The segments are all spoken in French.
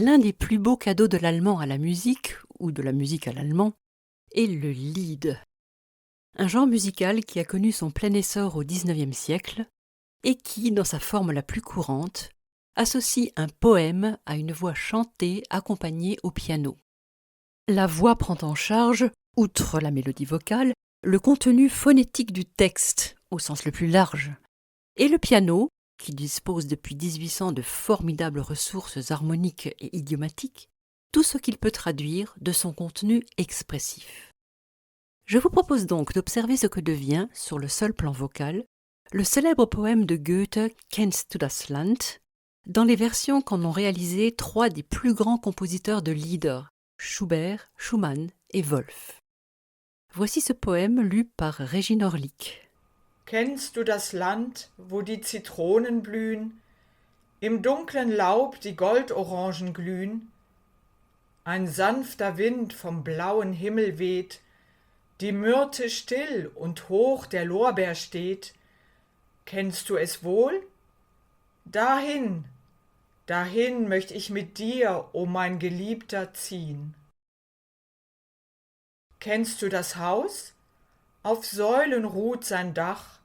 L'un des plus beaux cadeaux de l'allemand à la musique, ou de la musique à l'allemand, est le Lied. Un genre musical qui a connu son plein essor au XIXe siècle et qui, dans sa forme la plus courante, associe un poème à une voix chantée accompagnée au piano. La voix prend en charge, outre la mélodie vocale, le contenu phonétique du texte, au sens le plus large, et le piano, qui dispose depuis 1800 de formidables ressources harmoniques et idiomatiques, tout ce qu'il peut traduire de son contenu expressif. Je vous propose donc d'observer ce que devient, sur le seul plan vocal, le célèbre poème de Goethe Kennst du das Land, dans les versions qu'en ont réalisées trois des plus grands compositeurs de Lieder, Schubert, Schumann et Wolf. Voici ce poème lu par Régine Orlik. Kennst du das Land, wo die Zitronen blühen, im dunklen Laub die Goldorangen glühen? Ein sanfter Wind vom blauen Himmel weht, die Myrte still und hoch der Lorbeer steht. Kennst du es wohl? Dahin, dahin möcht ich mit dir, o mein Geliebter, ziehen. Kennst du das Haus? Auf Säulen ruht sein Dach.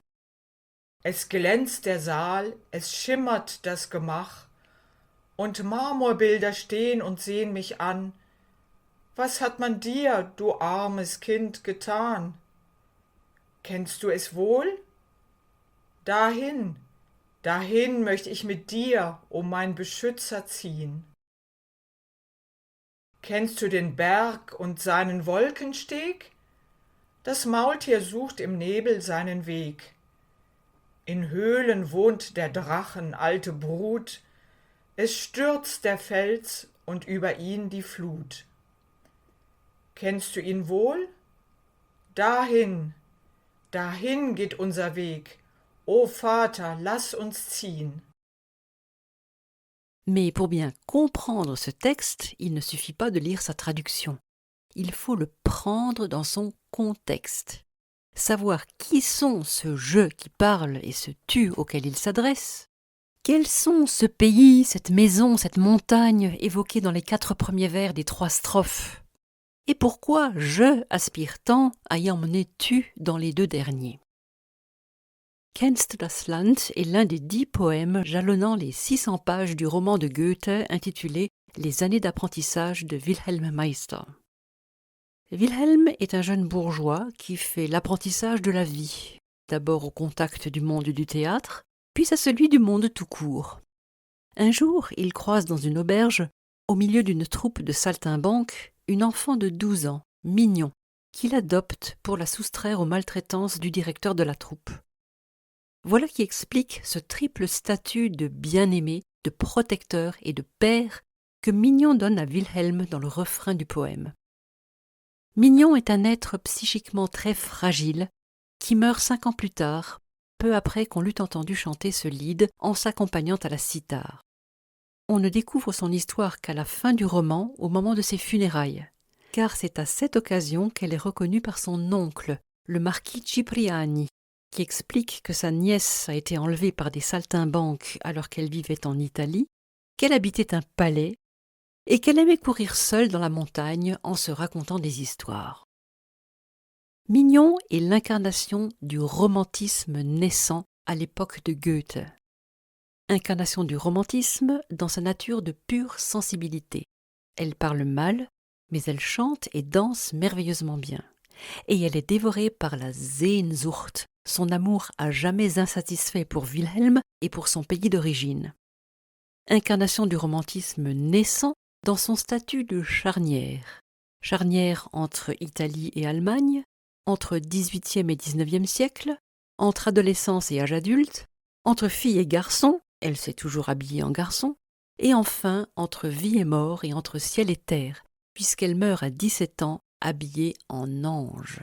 Es glänzt der Saal, es schimmert das Gemach, und Marmorbilder stehen und sehen mich an. Was hat man dir, du armes Kind, getan? Kennst du es wohl? Dahin, dahin möcht ich mit dir, o mein Beschützer, ziehen. Kennst du den Berg und seinen Wolkensteg? Das Maultier sucht im Nebel seinen Weg. In Höhlen wohnt der Drachen alte Brut, es stürzt der Fels und über ihn die Flut. Kennst du ihn wohl? Dahin, dahin geht unser Weg. O Vater, lass uns ziehen. Mais pour bien comprendre ce texte, il ne suffit pas de lire sa traduction. Il faut le prendre dans son contexte. Savoir qui sont ce je qui parle et ce tu auquel il s'adresse. Quels sont ce pays, cette maison, cette montagne évoquée dans les 4 premiers vers des 3 strophes? Et pourquoi je aspire tant à y emmener tu dans les 2 derniers? Kennst das Land est l'un des 10 poèmes jalonnant les 600 pages du roman de Goethe intitulé Les années d'apprentissage de Wilhelm Meister. Wilhelm est un jeune bourgeois qui fait l'apprentissage de la vie, d'abord au contact du monde du théâtre, puis à celui du monde tout court. Un jour, il croise dans une auberge, au milieu d'une troupe de saltimbanques, une enfant de 12 ans, Mignon, qu'il adopte pour la soustraire aux maltraitances du directeur de la troupe. Voilà qui explique ce triple statut de bien-aimé, de protecteur et de père que Mignon donne à Wilhelm dans le refrain du poème. Mignon est un être psychiquement très fragile qui meurt 5 ans plus tard, peu après qu'on l'eut entendu chanter ce lied en s'accompagnant à la cithare. On ne découvre son histoire qu'à la fin du roman, au moment de ses funérailles, car c'est à cette occasion qu'elle est reconnue par son oncle, le marquis Cipriani, qui explique que sa nièce a été enlevée par des saltimbanques alors qu'elle vivait en Italie, qu'elle habitait un palais et qu'elle aimait courir seule dans la montagne en se racontant des histoires. Mignon est l'incarnation du romantisme naissant à l'époque de Goethe. Incarnation du romantisme dans sa nature de pure sensibilité. Elle parle mal, mais elle chante et danse merveilleusement bien. Et elle est dévorée par la Sehnsucht, son amour à jamais insatisfait pour Wilhelm et pour son pays d'origine. Incarnation du romantisme naissant dans son statut de charnière. Charnière entre Italie et Allemagne, entre XVIIIe et XIXe siècle, entre adolescence et âge adulte, entre fille et garçon, elle s'est toujours habillée en garçon, et enfin entre vie et mort et entre ciel et terre, puisqu'elle meurt à 17 ans habillée en ange.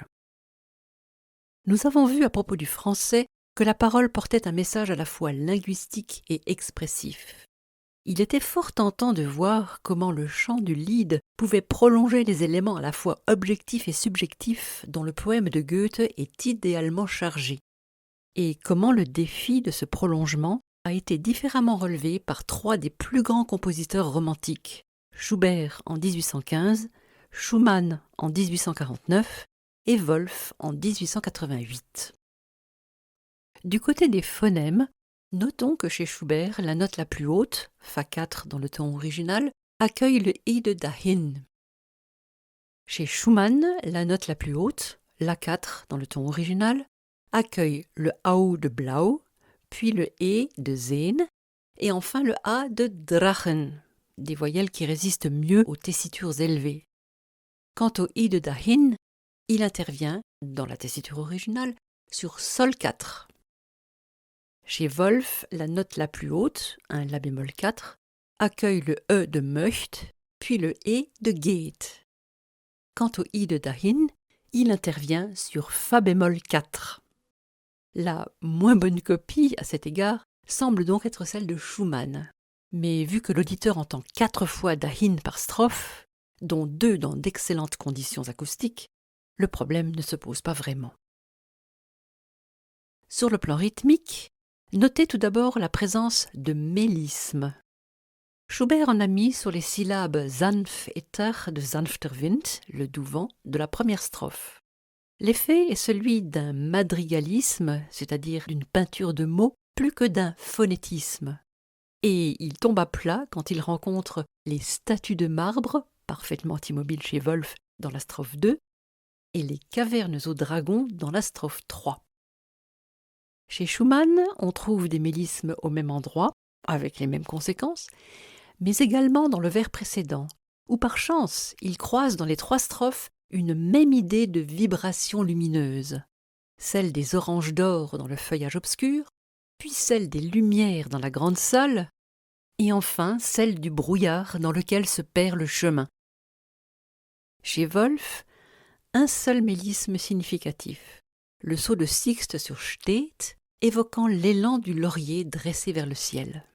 Nous avons vu à propos du français que la parole portait un message à la fois linguistique et expressif. Il était fort tentant de voir comment le chant du Lied pouvait prolonger les éléments à la fois objectifs et subjectifs dont le poème de Goethe est idéalement chargé, et comment le défi de ce prolongement a été différemment relevé par 3 des plus grands compositeurs romantiques, Schubert en 1815, Schumann en 1849 et Wolf en 1888. Du côté des phonèmes, notons que chez Schubert, la note la plus haute, Fa4 dans le ton original, accueille le I de dahin. Chez Schumann, la note la plus haute, La4 dans le ton original, accueille le Au de Blau, puis le E de sehen, et enfin le A de Drachen, des voyelles qui résistent mieux aux tessitures élevées. Quant au I de dahin, il intervient, dans la tessiture originale, sur Sol 4. Chez Wolf, la note la plus haute, un La bémol 4, accueille le E de möcht, puis le E de geht. Quant au I de dahin, il intervient sur Fa bémol 4. La moins bonne copie, à cet égard, semble donc être celle de Schumann. Mais vu que l'auditeur entend 4 fois dahin par strophe, dont 2 dans d'excellentes conditions acoustiques, le problème ne se pose pas vraiment. Sur le plan rythmique, notez tout d'abord la présence de mélismes. Schubert en a mis sur les syllabes sanfter de sanfter Wind, le doux vent, de la première strophe. L'effet est celui d'un madrigalisme, c'est-à-dire d'une peinture de mots, plus que d'un phonétisme. Et il tombe à plat quand il rencontre les statues de marbre, parfaitement immobiles chez Wolf dans la strophe 2, et les cavernes aux dragons dans la strophe 3. Chez Schumann, on trouve des mélismes au même endroit, avec les mêmes conséquences, mais également dans le vers précédent, où par chance, il croise dans les 3 strophes une même idée de vibration lumineuse, celle des oranges d'or dans le feuillage obscur, puis celle des lumières dans la grande salle, et enfin celle du brouillard dans lequel se perd le chemin. Chez Wolf, un seul mélisme significatif, le saut de Sixte sur steht, évoquant l'élan du laurier dressé vers le ciel.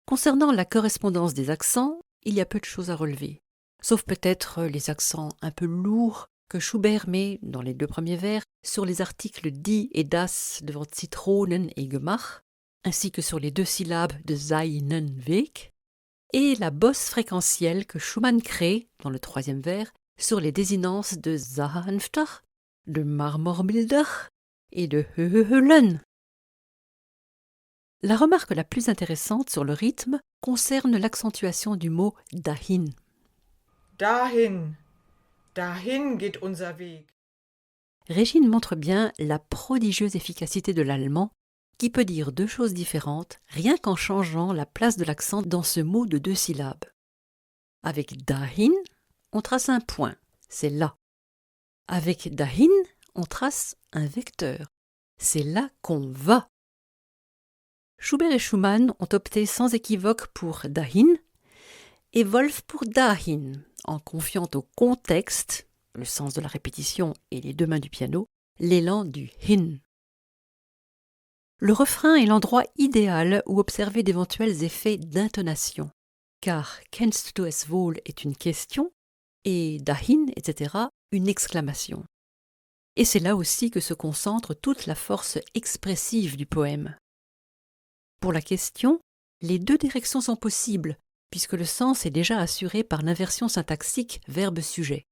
Concernant la correspondance des accents, il y a peu de choses à relever, sauf peut-être les accents un peu lourds que Schubert met, dans les 2 premiers vers, sur les articles die et das devant Zitronen et Gemach, ainsi que sur les 2 syllabes de seinen Weg, et la bosse fréquentielle que Schumann crée, dans le 3e vers, sur les désinences de sanfter, de marmorbilder et de höhlen. La remarque la plus intéressante sur le rythme concerne l'accentuation du mot dahin. Dahin, dahin geht unser Weg. Régine montre bien la prodigieuse efficacité de l'allemand, qui peut dire 2 choses différentes rien qu'en changeant la place de l'accent dans ce mot de 2 syllabes. Avec dahin, on trace un point, c'est là. Avec dahin, on trace un vecteur, c'est là qu'on va. Schubert et Schumann ont opté sans équivoque pour dahin et Wolf pour dahin, en confiant au contexte, le sens de la répétition et les 2 mains du piano, l'élan du hin. Le refrain est l'endroit idéal où observer d'éventuels effets d'intonation, car kennst du es wohl est une question et dahin, etc., une exclamation. Et c'est là aussi que se concentre toute la force expressive du poème. Pour la question, les 2 directions sont possibles, puisque le sens est déjà assuré par l'inversion syntaxique verbe-sujet.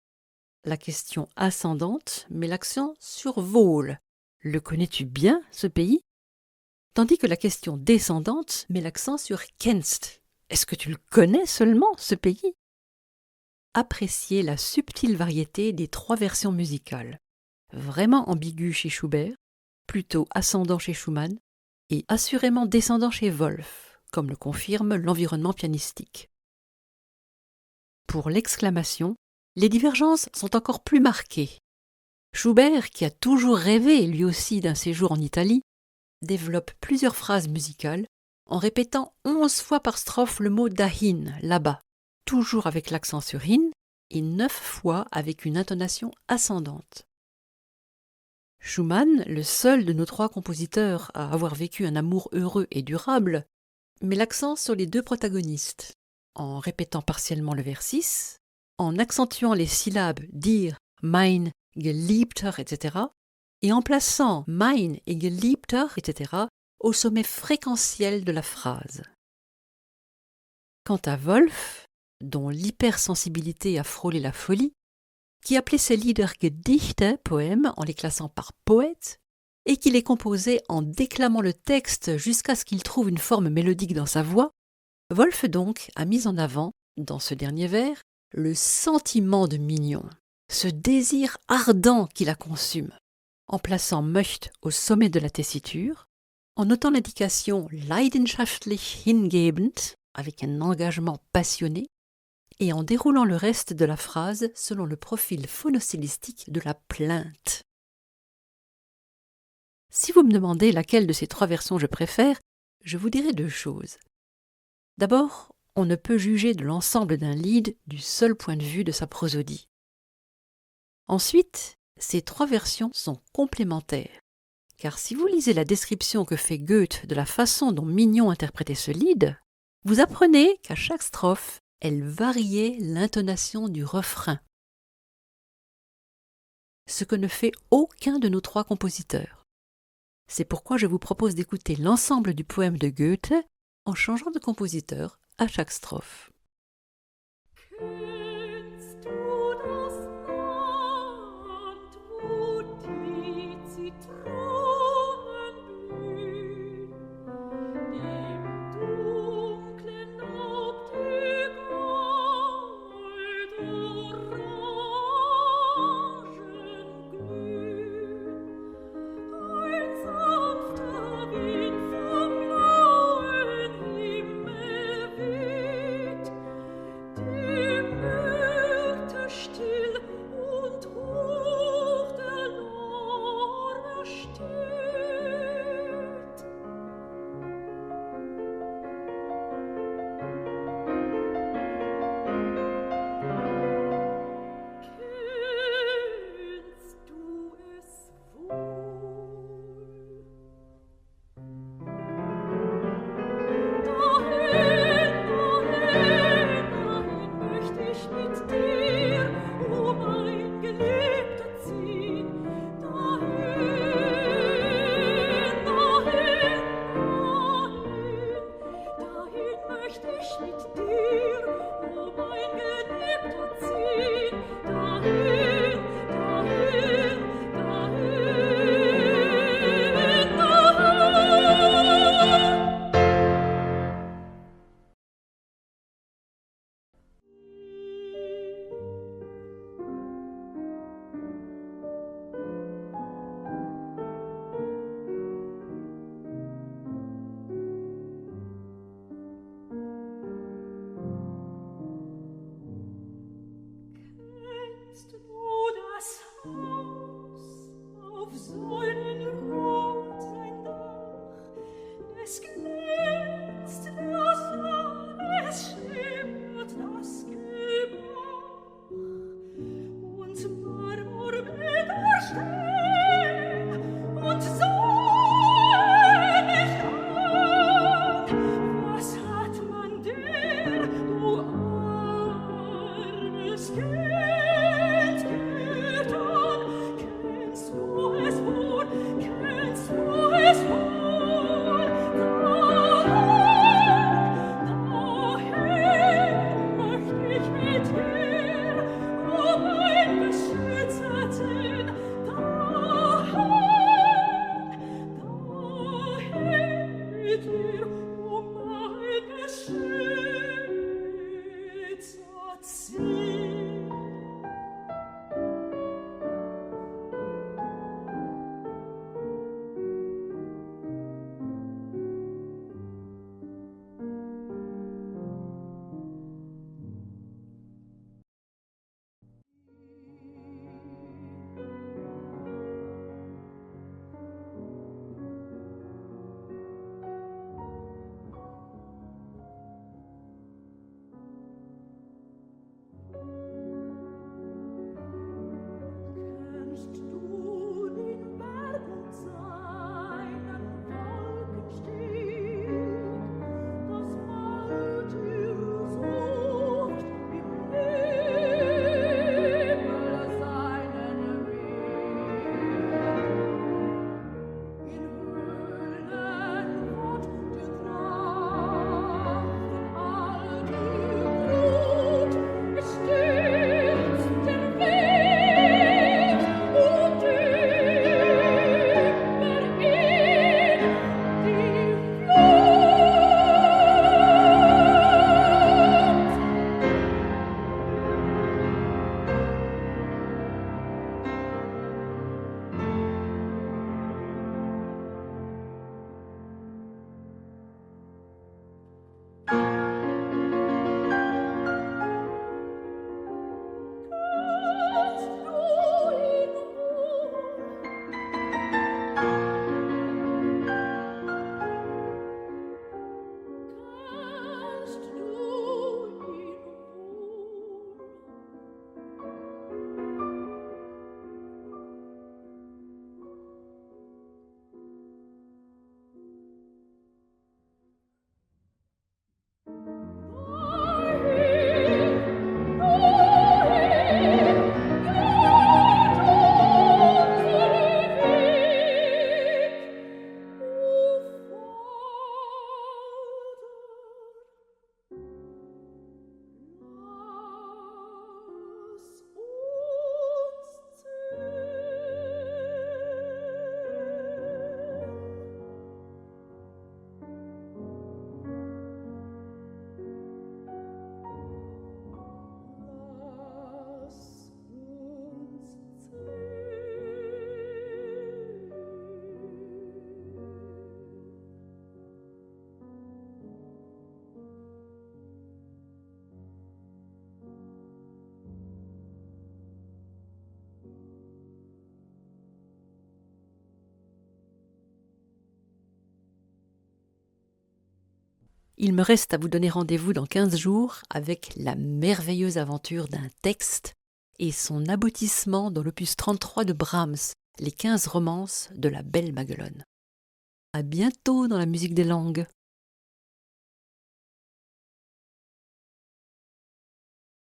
La question ascendante met l'accent sur wohl. Le connais-tu bien, ce pays? Tandis que la question descendante met l'accent sur kennst. Est-ce que tu le connais seulement, ce pays? Appréciez la subtile variété des 3 versions musicales. Vraiment ambigu chez Schubert, plutôt ascendant chez Schumann, et assurément descendant chez Wolf, comme le confirme l'environnement pianistique. Pour l'exclamation, les divergences sont encore plus marquées. Schubert, qui a toujours rêvé lui aussi d'un séjour en Italie, développe plusieurs phrases musicales en répétant 11 fois par strophe le mot dahin, là-bas, toujours avec l'accent sur hin, et 9 fois avec une intonation ascendante. Schumann, le seul de nos 3 compositeurs à avoir vécu un amour heureux et durable, met l'accent sur les 2 protagonistes, en répétant partiellement le vers 6, en accentuant les syllabes dir, mein, geliebter, etc., et en plaçant mein et geliebter, etc., au sommet fréquentiel de la phrase. Quant à Wolf, dont l'hypersensibilité a frôlé la folie, qui appelait ses lieder Gedichte, poèmes, en les classant par poète, et qui les composait en déclamant le texte jusqu'à ce qu'il trouve une forme mélodique dans sa voix, Wolf donc a mis en avant, dans ce dernier vers, le sentiment de Mignon, ce désir ardent qui la consume, en plaçant möcht au sommet de la tessiture, en notant l'indication leidenschaftlich hingebend, avec un engagement passionné, et en déroulant le reste de la phrase selon le profil phonostylistique de la plainte. Si vous me demandez laquelle de ces 3 versions je préfère, je vous dirai 2 choses. D'abord, on ne peut juger de l'ensemble d'un lied du seul point de vue de sa prosodie. Ensuite, ces 3 versions sont complémentaires, car si vous lisez la description que fait Goethe de la façon dont Mignon interprétait ce lied, vous apprenez qu'à chaque strophe, elle variait l'intonation du refrain, ce que ne fait aucun de nos 3 compositeurs. C'est pourquoi je vous propose d'écouter l'ensemble du poème de Goethe en changeant de compositeur à chaque strophe. Il me reste à vous donner rendez-vous dans 15 jours avec la merveilleuse aventure d'un texte et son aboutissement dans l'opus 33 de Brahms, les 15 romances de la Belle Maguelonne. À bientôt dans la musique des langues.